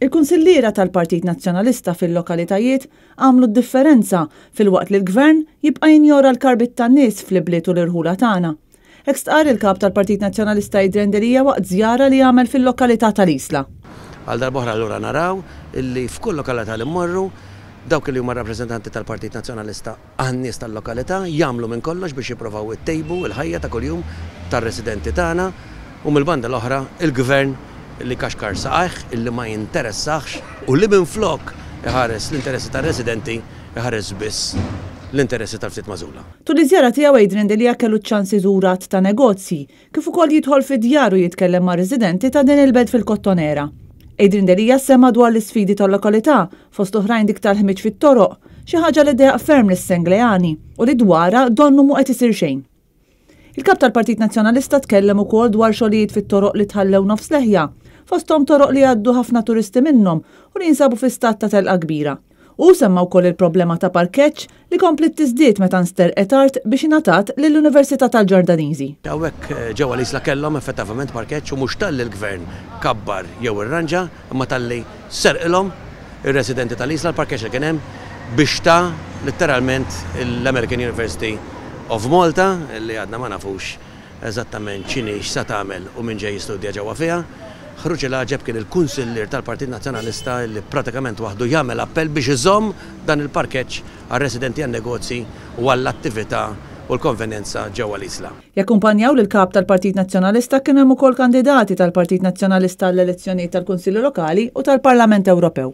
Il-kunsilliera tal-Partit Nazzjonalista fil-lokalitajiet għamlu d-differenza fil-waqt li l-Gvern jibqa' jinjora l-karbit tan-nies fl-ibliet u l-irħula tagħna. Hekk stqarr il-kap tal-Partit Nazzjonalista Adrian Delija waqt żjara li għamel fil-lokalità tal-Isla. Għal darb'oħra allura naraw illi f'kull lokalità li mmorru dawk li huma rappreżentanti tal-Partit Nazzjonalista għan-nies tal-lokalità jagħmlu minn kollox biex jippruvaw ittejbu l-ħajja ta' kuljum tar-residenti tagħna u mill-banda l-oħra il-Gvern li kaxkar saqajh illi ma jinteressax u li minflok iħares l-interessi tar-residenti iħares biss l-interessi tal-ftit magħżula. Tul iż-żjara tiegħu Adrian Delija kellu ċans iżurat ta' negozji kif ukoll jidħol fid-djar u jitkellem ma' residenti ta' din il-belt fil-Kottonera. Adrian Delija semma dwar l-isfidi tal-lokalità fost oħrajn dik tal-ħmiġ fit-toroq, xi ħaġa li deaq ferm lis-Senglejani u li dwarha donnu mu qed isir xejn. Il-kap tal-Partit Nazzjonalista tkellem ukoll dwar xogħlijiet fit-toroq li tħallew nofs leħja, fosthom toroq li għaddu ħafna turisti minnhom u li jinsabu fi stat ta' telqa kbira. U semma wkoll il-problema ta' parkeġġ li komplet tiżdied meta nsterqet art biex ingħatat lill-Università tal-Ġordaniżi. Hawnhekk ġewwa l-Isla kellhom effettivament parkeġġ u mhux talli l-Gvern kabbar jew irranġa imma talli serqilhom ir-residenti tal-Isla l-parkeġġ li kien hemm biex ta' letteralment l-American University of Malta li għadna ma nafux eżattament x'inhi x'sa tagħmel u min ġej jistudja ġewwa fiha. Ħruġ il-ħaġeb kien il-kunsillier tal-Partit Nazzjonalista li pratikament waħdu jagħmel appell biex iżomm dan il-parkeġġ għar-residenti għan-negozji u għall-attività u l-konvenjenza ġewwa l-Isla. Jakkumpanjaw lill-kap tal-Partit Nazzjonalista kien hemm ukoll kandidati tal-Partit Nazzjonalista għall-elezzjonijiet tal-Kunsilli Lokali u tal-Parlament Ewropew.